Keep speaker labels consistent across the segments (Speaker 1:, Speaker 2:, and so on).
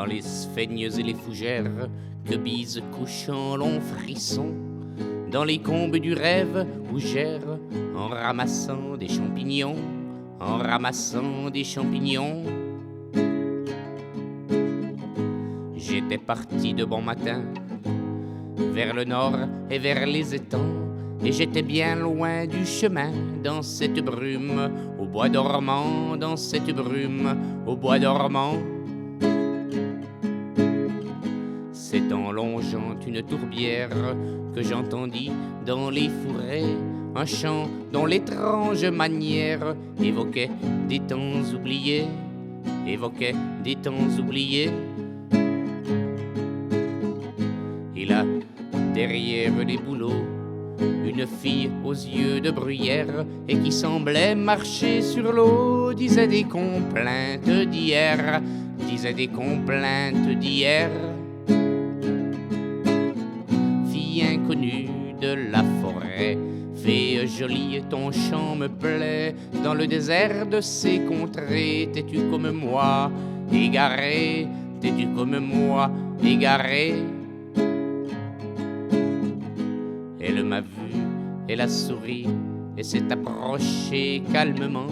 Speaker 1: Dans les sphègnes et les fougères que bise couchant long frisson, dans les combes du rêve où j'erre en ramassant des champignons, en ramassant des champignons. J'étais parti de bon matin vers le nord et vers les étangs, et j'étais bien loin du chemin dans cette brume au bois dormant, dans cette brume au bois dormant. C'est en longeant une tourbière que j'entendis dans les fourrés un chant dont l'étrange manière évoquait des temps oubliés, évoquait des temps oubliés. Et là, derrière les bouleaux, une fille aux yeux de bruyère et qui semblait marcher sur l'eau disait des complaintes d'hier, disait des complaintes d'hier. Fille inconnue de la forêt, fée jolie, ton chant me plaît. Dans le désert de ces contrées, t'es-tu comme moi, égaré? T'es-tu comme moi, égaré? Elle m'a vu, elle a souri et s'est approchée calmement.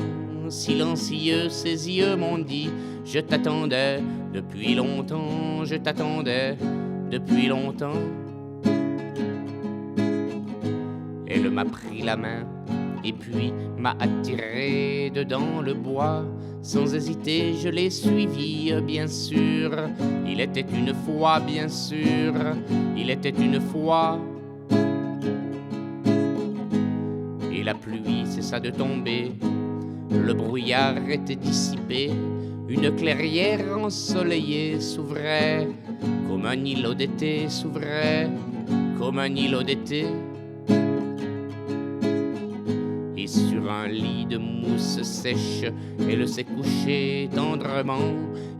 Speaker 1: Silencieux, ses yeux m'ont dit: je t'attendais depuis longtemps, je t'attendais depuis longtemps. Elle m'a pris la main et puis m'a attiré dedans le bois. Sans hésiter, je l'ai suivi, bien sûr. Il était une fois, bien sûr, il était une fois. Et la pluie cessa de tomber, le brouillard était dissipé, une clairière ensoleillée s'ouvrait, comme un îlot d'été s'ouvrait, comme un îlot d'été. Et sur un lit de mousse sèche, elle s'est couchée tendrement,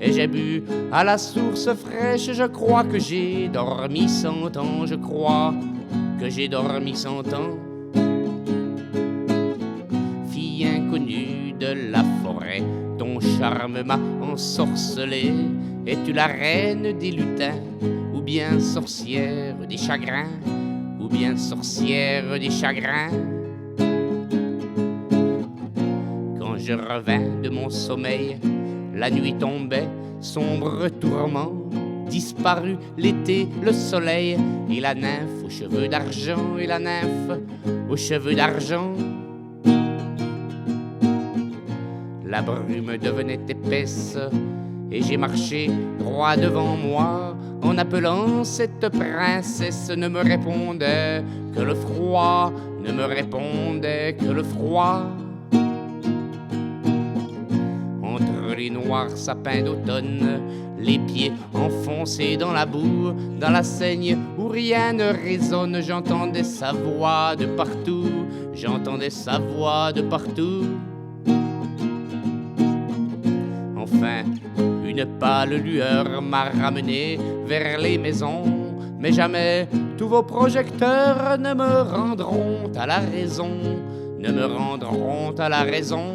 Speaker 1: et j'ai bu à la source fraîche. Je crois que j'ai dormi 100 ans, je crois que j'ai dormi 100 ans. Inconnue de la forêt, ton charme m'a ensorcelé. Es-tu la reine des lutins, ou bien sorcière des chagrins, ou bien sorcière des chagrins? Quand je revins de mon sommeil, la nuit tombait, sombre tourment. Disparu l'été, le soleil, et la nymphe aux cheveux d'argent, et la nymphe aux cheveux d'argent. La brume devenait épaisse et j'ai marché droit devant moi en appelant cette princesse. Ne me répondait que le froid, ne me répondait que le froid. Entre les noirs sapins d'automne, les pieds enfoncés dans la boue, dans la seigne où rien ne résonne, j'entendais sa voix de partout, j'entendais sa voix de partout. Enfin, une pâle lueur m'a ramené vers les maisons, mais jamais tous vos projecteurs ne me rendront à la raison, ne me rendront à la raison.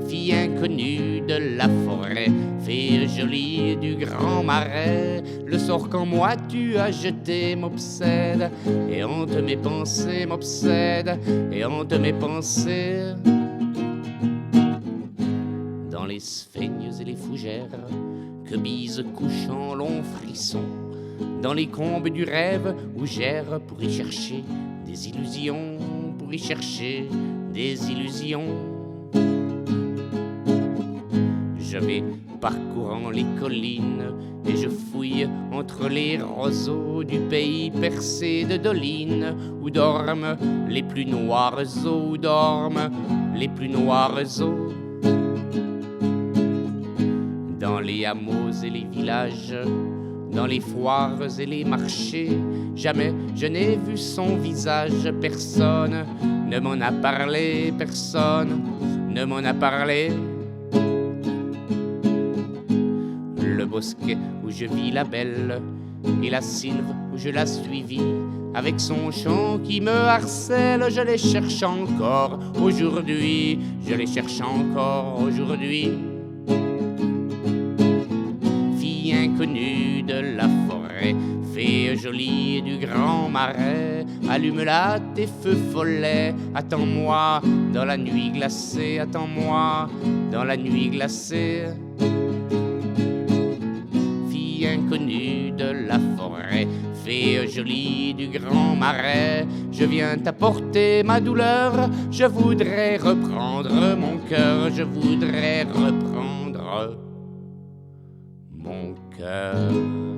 Speaker 1: Fille inconnue de la forêt, fille jolie du grand marais, le sort qu'en moi tu as jeté m'obsède, et hante mes pensées m'obsède, et hante mes pensées. Dans les sphègnes et les fougères que bise couchant long frisson, dans les combes du rêve où j'erre pour y chercher des illusions, pour y chercher des illusions. Je vais parcourant les collines et je fouille entre les roseaux du pays percé de dolines où dorment les plus noires eaux, où dorment les plus noires eaux. Dans les hameaux et les villages, dans les foires et les marchés, jamais je n'ai vu son visage. Personne ne m'en a parlé, personne ne m'en a parlé. Le bosquet où je vis la belle et la sylve où je la suivis, avec son chant qui me harcèle, je les cherche encore aujourd'hui, je les cherche encore aujourd'hui. inconnue de la forêt, fée jolie du grand marais, allume-la tes feux follets, attends-moi dans la nuit glacée, attends-moi dans la nuit glacée. Fille inconnue de la forêt, fée jolie du grand marais, je viens t'apporter ma douleur, je voudrais reprendre mon cœur, je voudrais reprendre mon cœur.